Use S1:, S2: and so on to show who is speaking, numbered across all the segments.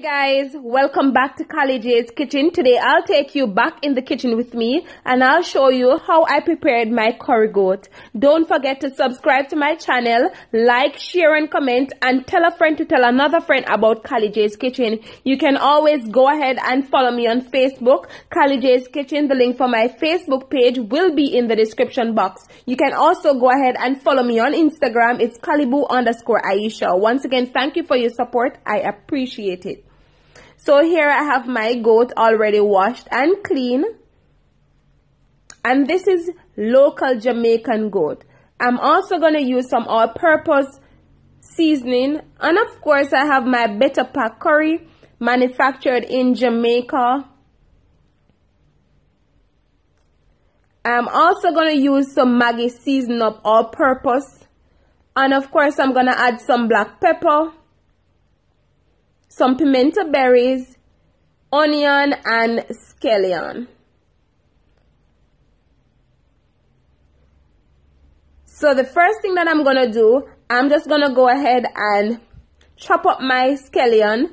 S1: Hey guys, welcome back to J's Kitchen. Today I'll take you back in the kitchen with me and I'll show you how I prepared my curry goat. Don't forget to subscribe to my channel, like, share and comment, and tell a friend to tell another friend about J's Kitchen. You can always go ahead and follow me on Facebook, J's Kitchen. The link for my Facebook page will be in the description box. You can also go ahead and follow me on Instagram. It's Kalibu_Aisha. Once again, thank you for your support. I appreciate it. So here I have my goat already washed and clean. And this is local Jamaican goat. I'm also going to use some all-purpose seasoning. And of course I have my Better Pack curry manufactured in Jamaica. I'm also going to use some Maggi seasoning up all-purpose. And of course I'm going to add some black pepper, some pimento berries, onion, and scallion. So the first thing that I'm going to do, I'm just going to go ahead and chop up my scallion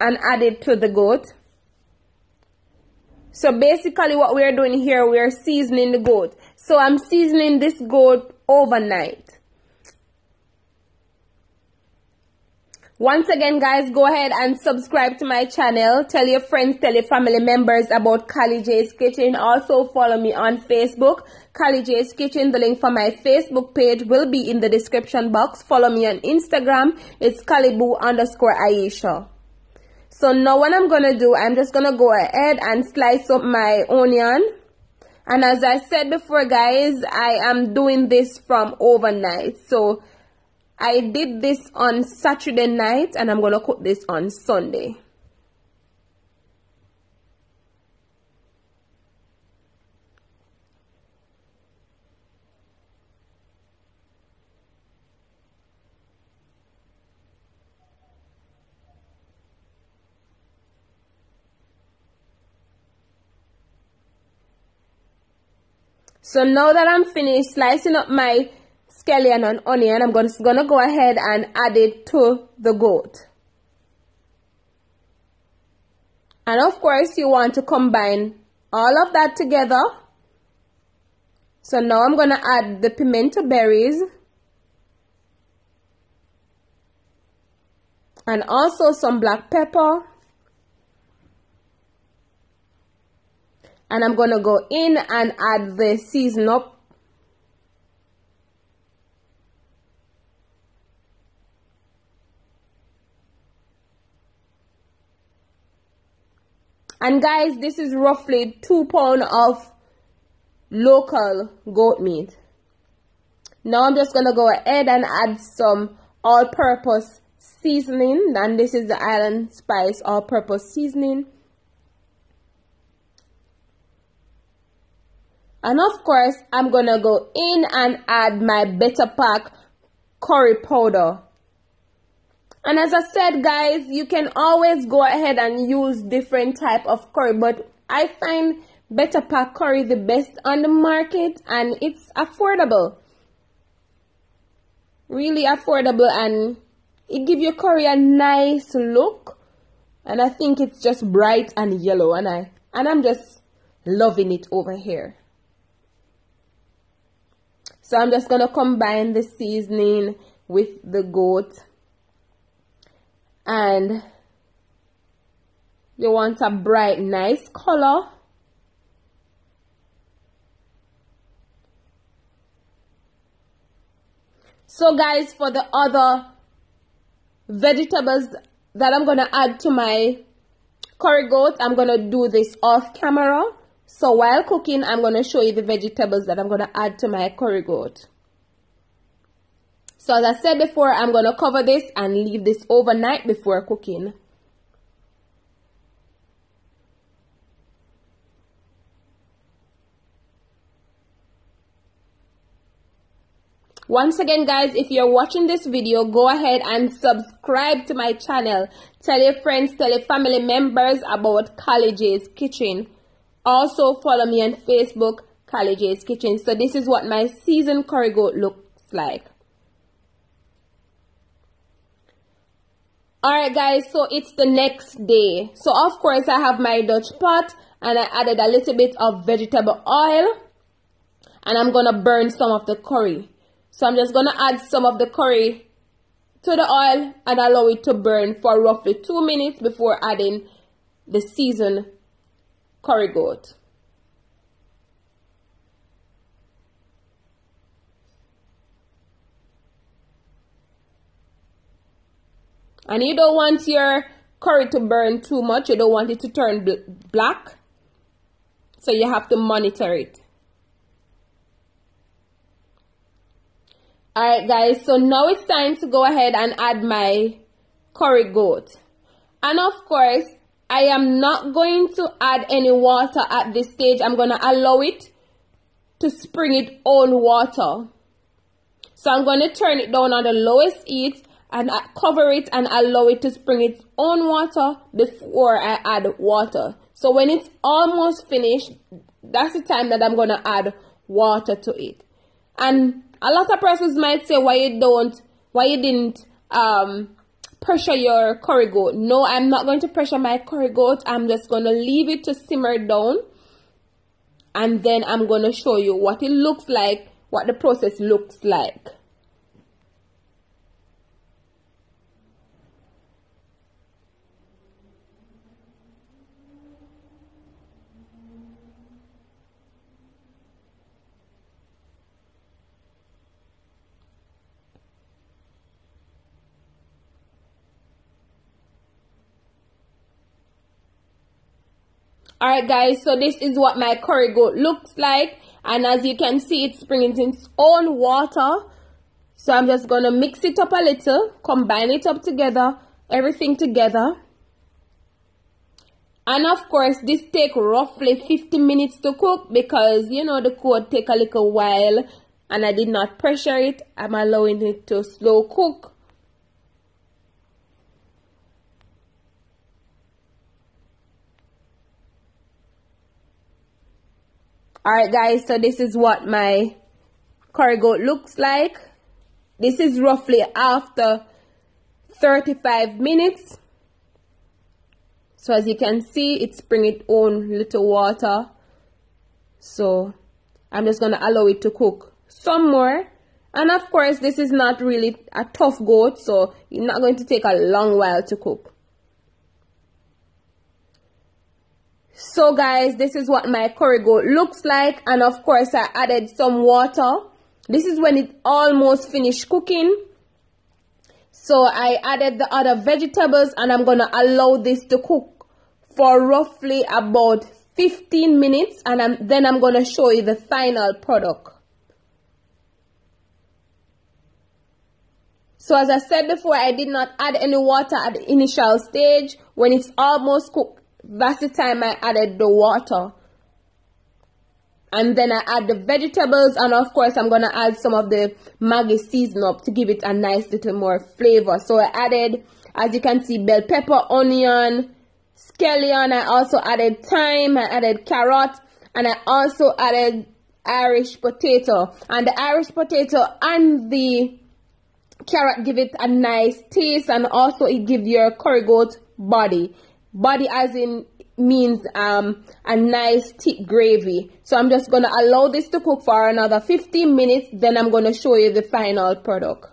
S1: and add it to the goat. So basically what we're doing here, we're seasoning the goat. So I'm seasoning this goat overnight. Once again, guys, go ahead and subscribe to my channel. Tell your friends, tell your family members about J's Kitchen. Also, follow me on Facebook, J's Kitchen. The link for my Facebook page will be in the description box. Follow me on Instagram. It's Kalibu_Aisha. So now what I'm going to do, I'm just going to go ahead and slice up my onion. And as I said before, guys, I am doing this from overnight. So I did this on Saturday night and I'm going to cook this on Sunday. So now that I'm finished slicing up my scallion and onion, I'm gonna go ahead and add it to the goat. And of course you want to combine all of that together. So now I'm gonna add the pimento berries and also some black pepper. And I'm gonna go in and add the season up. And guys, this is roughly 2 pounds of local goat meat. Now I'm just going to go ahead and add some all-purpose seasoning. And this is the Island Spice all-purpose seasoning. And of course, I'm going to go in and add my Better Pack curry powder. And as I said, guys, you can always go ahead and use different type of curry, but I find Better Pack curry the best on the market and it's affordable. Really affordable, and it gives your curry a nice look. And I think it's just bright and yellow, and I'm just loving it over here. So I'm just going to combine the seasoning with the goat. And you want a bright, nice color. So guys, for the other vegetables that I'm going to add to my curry goat, I'm going to do this off camera. So while cooking, I'm going to show you the vegetables that I'm going to add to my curry goat. So as I said before, I'm going to cover this and leave this overnight before cooking. Once again, guys, if you're watching this video, go ahead and subscribe to my channel. Tell your friends, tell your family members about J's Kitchen. Also follow me on Facebook, J's Kitchen. So this is what my seasoned curry goat looks like. Alright guys, so it's the next day. So of course I have my Dutch pot and I added a little bit of vegetable oil. And I'm going to burn some of the curry. So I'm just going to add some of the curry to the oil and allow it to burn for roughly 2 minutes before adding the seasoned curry goat. And you don't want your curry to burn too much. You don't want it to turn black. So you have to monitor it. Alright guys, so now it's time to go ahead and add my curry goat. And of course, I am not going to add any water at this stage. I'm going to allow it to spring its own water. So I'm going to turn it down on the lowest heat and cover it and allow it to spring its own water before I add water. So when it's almost finished, that's the time that I'm going to add water to it. And a lot of persons might say why you didn't pressure your curry goat. No, I'm not going to pressure my curry goat. I'm just going to leave it to simmer down. And then I'm going to show you what it looks like, what the process looks like. Alright guys, so this is what my curry goat looks like. And as you can see, it's bringing its own water. So I'm just going to mix it up a little, combine it up together, everything together. And of course, this takes roughly 50 minutes to cook because, you know, the goat take a little while. And I did not pressure it. I'm allowing it to slow cook. Alright guys, so this is what my curry goat looks like. This is roughly after 35 minutes. So as you can see, it's bringing its own little water. So I'm just going to allow it to cook some more. And of course, this is not really a tough goat, so it's not going to take a long while to cook. So guys, this is what my curry goat looks like. And of course, I added some water. This is when it almost finished cooking. So I added the other vegetables and I'm going to allow this to cook for roughly about 15 minutes. And then I'm going to show you the final product. So as I said before, I did not add any water at the initial stage. When it's almost cooked, that's the time I added the water. And then I add the vegetables. And of course, I'm going to add some of the Maggi season up to give it a nice little more flavor. So I added, as you can see, bell pepper, onion, scallion. I also added thyme. I added carrot. And I also added Irish potato. And the Irish potato and the carrot give it a nice taste. And also it gives your curry goat body. Body as in means a nice thick gravy. So I'm just going to allow this to cook for another 15 minutes. Then I'm going to show you the final product.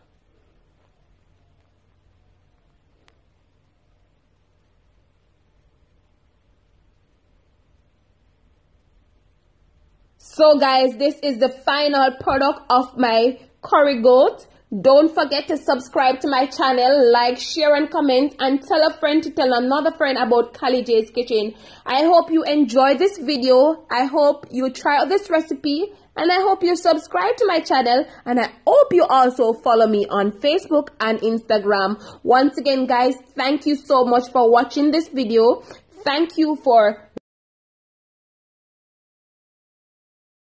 S1: So guys, this is the final product of my curry goat. Don't forget to subscribe to my channel, like, share and comment, and tell a friend to tell another friend about Callie J's Kitchen. I hope you enjoyed this video. I hope you try out this recipe, and I hope you subscribe to my channel, and I hope you also follow me on Facebook and Instagram. Once again guys, thank you so much for watching this video. Thank you for